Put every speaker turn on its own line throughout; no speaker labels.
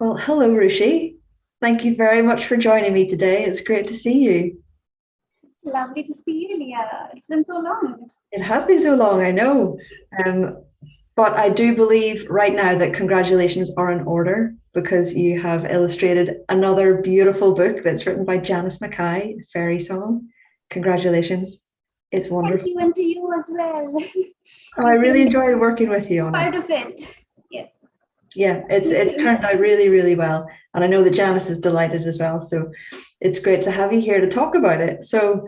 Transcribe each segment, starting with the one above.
Well, hello, Ruchi. Thank you very much for joining me today. It's great to see you.
It's lovely to see you, Leah. It's been so long.
It has been so long, I know. Um, but I do believe right now that congratulations are in order because you have illustrated another beautiful book that's written by Janice Mackay, Fairy Song. Congratulations. It's
Thank
wonderful.
you, and to you as well.
Oh, I
You've
really
been
enjoyed working with you on it.
part of it. Yes,
Yeah, it's
me
it's
too.
turned out really, really well. And I know that Janice is delighted as well. So it's great to have you here to talk about it. So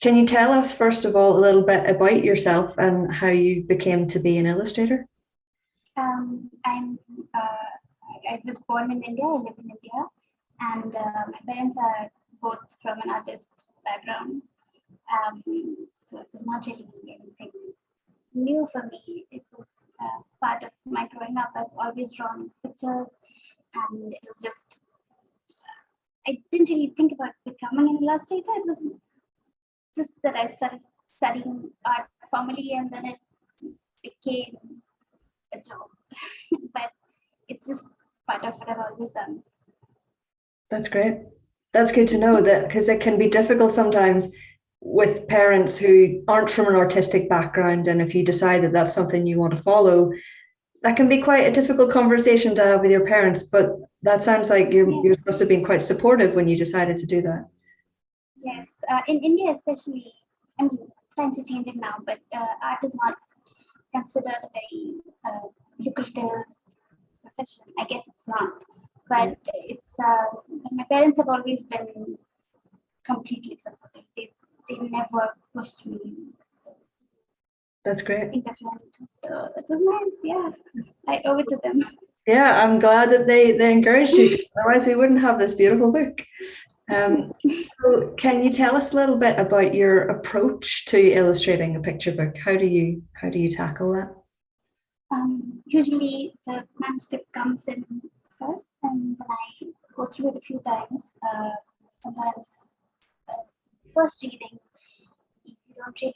can you tell us, first of all, a little bit about yourself and how you became to be an illustrator?
I'm. I was born in India. I live in India, and my parents are both from an artist background. So it was not really anything new for me. It was part of my growing up. I've always drawn pictures, and it was just. I didn't really think about becoming an illustrator. It was just that I started studying art formally and then it became a job. But it's just part of what I've always done.
That's great. That's good to know that because it can be difficult sometimes with parents who aren't from an artistic background. And if you decide that that's something you want to follow, that can be quite a difficult conversation to have with your parents. But that sounds like you're
Yes,
supposed to have been quite supportive when you decided to do that.
yes. In India, especially, I mean, times are changing now, but art is not considered a very lucrative profession. I guess it's not,
Yeah,
but it's my parents have always been completely supportive. They never pushed me
that's great.
anything different. So it was nice. Yeah, I owe it to them.
Yeah, I'm glad that they encouraged you. Otherwise, we wouldn't have this beautiful book. So can you tell us a little bit about your approach to illustrating a picture book? How do you tackle that?
Usually the manuscript comes in first, and then I go through it a few times. Sometimes first reading, you don't really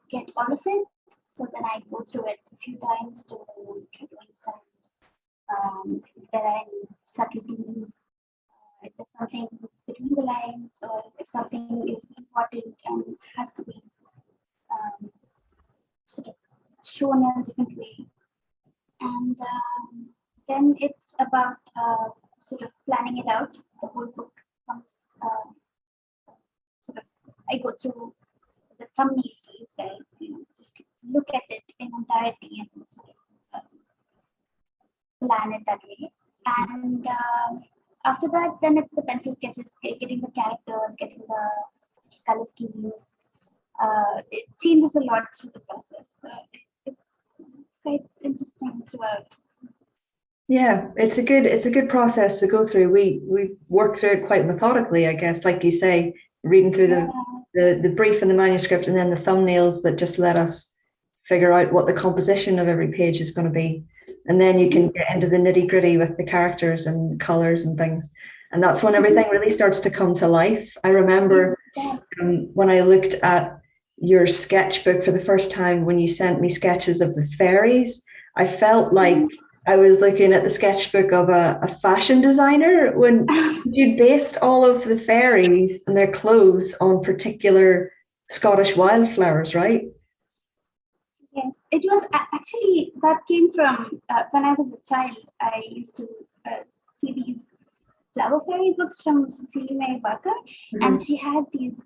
get all of it, so then I go through it a few times to try to understand if there are any subtleties, if there's something between the lines, or if something is important and has to be um, sort of shown in a different way. And then it's about sort of planning it out. The whole book comes sort of, I go through the thumbnail phase where, just look at it in entirety and sort of plan it that way. And after that, then it's the pencil sketches, getting the characters, getting the sort of color schemes. It changes a lot through the process. It's quite interesting throughout.
Yeah, it's a good process to go through. We work through it quite methodically, I guess, like you say, reading through
Yeah.
the brief and the manuscript, and then the thumbnails that just let us figure out what the composition of every page is going to be, and then you can
Mhm.
get into the nitty gritty with the characters and colors and things, and that's when
Mhm.
everything really starts to come to life. I remember
Yes, yes.
when I looked at your sketchbook for the first time when you sent me sketches of the fairies, I felt like
Mhm.
I was looking at the sketchbook of a fashion designer when you based all of the fairies and their clothes on particular Scottish wildflowers, right?
Yes, it was actually that came from when I was a child. I used to see these flower fairy books from Cecilia May Barker, and
Mhm.
she had these.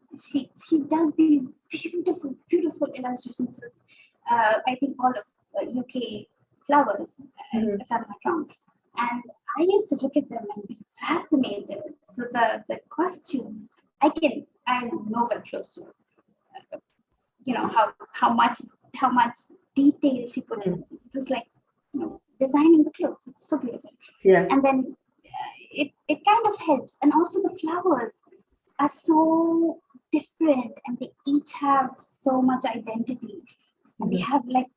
She does these beautiful, beautiful illustrations with I think all of UK flowers,
Mhm.
if I'm not wrong. And I used to look at them and be fascinated. So the costumes, I'm nowhere close to how much detail she put in.
Mhm.
It was like designing the clothes. It's so beautiful.
Yeah.
And then it kind of helps. And also the flowers are so different, and they each have so much identity, and they
Mhm.
have like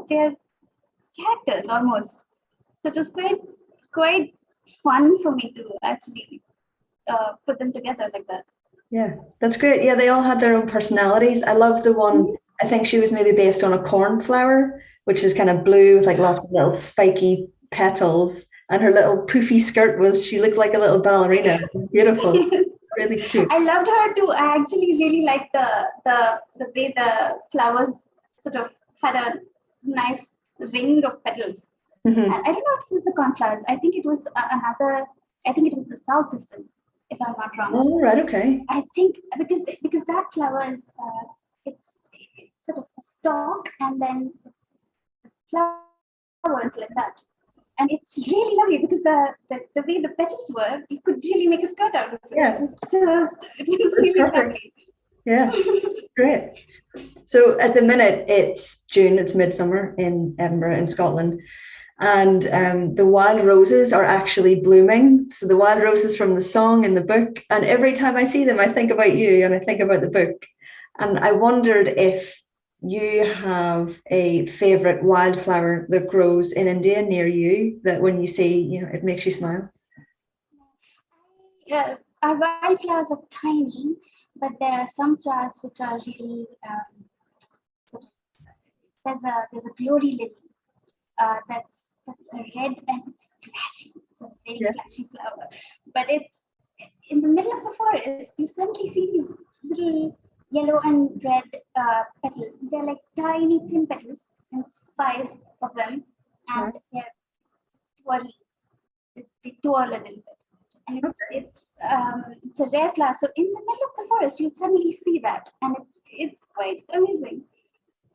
they're characters almost. So it was quite fun for me to actually put them together like that.
Yeah, that's great. Yeah, they all had their own personalities. I love the one,
Mhm.
I think she was maybe based on a cornflower, which is kind of blue with like lots of little spiky petals. And her little poofy skirt she looked like a little ballerina. Beautiful, really cute.
I loved her too. I actually really liked the way the flowers sort of had a nice ring of petals.
Mhm.
And I don't know if it was the cornflowers. I think it was another. I think it was the south thistle, if I'm not wrong.
Oh, right, okay.
I think because that flower is it's sort of a stalk and then the flowers like that. And it's really lovely because the way the petals were, you could really make a skirt out of it.
Yeah.
It was really
perfect.
lovely.
Yeah, great. So at the minute, it's June, it's midsummer in Edinburgh, in Scotland. And the wild roses are actually blooming. So the wild roses from the song in the book. And every time I see them, I think about you and I think about the book. And I wondered if you have a favorite wildflower that grows in India near you that when you see, it makes you smile.
Our wildflowers are tiny, but there are some flowers which are really sort of, there's a glory lily that's a red and it's flashy. It's a very flashy flower, but it's in the middle of the forest. You suddenly see these little yellow and red petals. They're like tiny thin petals, and it's 5 of them, and they're twirly. They twirl a little bit. And it's a rare flower. So in the middle of the forest, you suddenly see that, and it's quite amazing.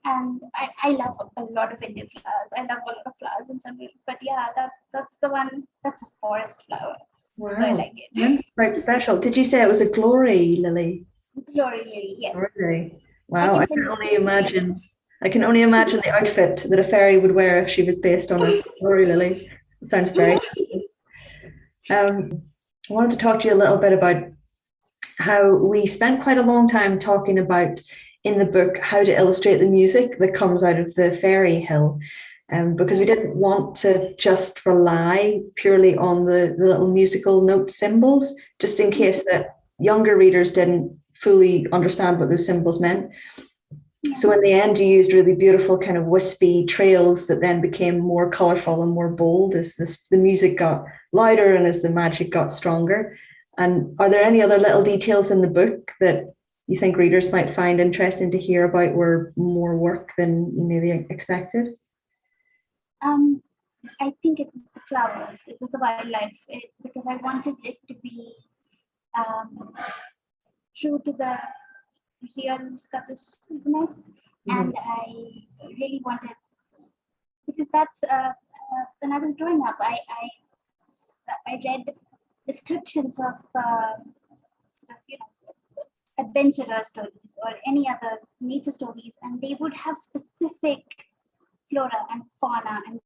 And I love a lot of Indian flowers. I love a lot of flowers in general. But yeah, that's the one. That's a forest flower.
Wow,
so I like it.
That's quite special. Did you say it was a glory lily?
Glory lily, yes.
Glory. Wow, I can only imagine. I can only imagine the outfit that a fairy would wear if she was based on a glory lily. It sounds very. I wanted to talk to you a little bit about how we spent quite a long time talking about in the book how to illustrate the music that comes out of the fairy hill, because we didn't want to just rely purely on the little musical note symbols, just in case that younger readers didn't fully understand what those symbols meant. So in the end, you used really beautiful kind of wispy trails that then became more colorful and more bold as the music got louder and as the magic got stronger. And are there any other little details in the book that you think readers might find interesting to hear about were more work than you maybe expected?
I think it was the flowers. It was the wildlife because I wanted it to be true to the real Scottish wilderness, and I really wanted, because that's when I was growing up, I read descriptions of sort of, adventurer stories or any other nature stories, and they would have specific flora and fauna, and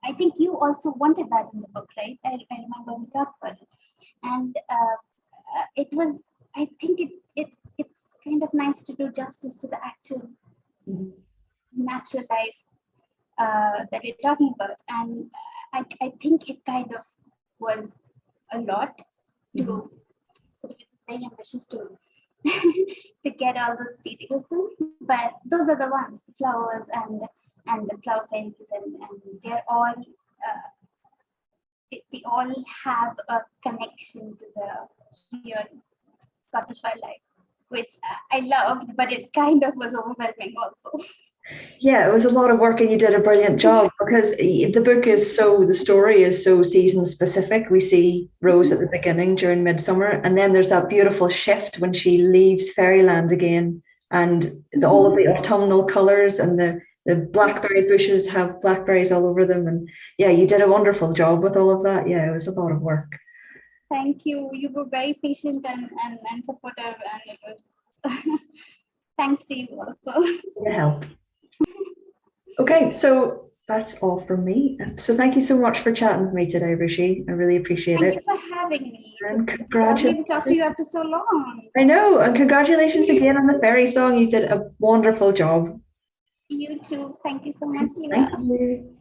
I think you also wanted that in the book, right? I remember we talked about it, and it was. I think it's kind of nice to do justice to the actual natural life that we're talking about, and I think it kind of was a lot to sort of, it was very ambitious to to get all those details in, but those are the ones, the flowers and the flower fairies, and they're all they all have a connection to the real Scottish wildlife, which I loved, but it kind of was overwhelming also.
Yeah, it was a lot of work and you did a brilliant job because the story is so season specific. We see Rose at the beginning during midsummer, and then there's that beautiful shift when she leaves fairyland again, and all of the autumnal colors and the blackberry bushes have blackberries all over them. And yeah, you did a wonderful job with all of that. Yeah, it was a lot of work.
Thank you. You were very patient and supportive, and it was thanks to you also.
Your help. Okay, so that's all from me. So thank you so much for chatting with me today, Ruchi. I really appreciate it.
Thank you for having me.
And
It's lovely to talk to you after so long.
I know, and congratulations again on the fairy song. You did a wonderful job.
You too. Thank you so much, Leah.
Thank you.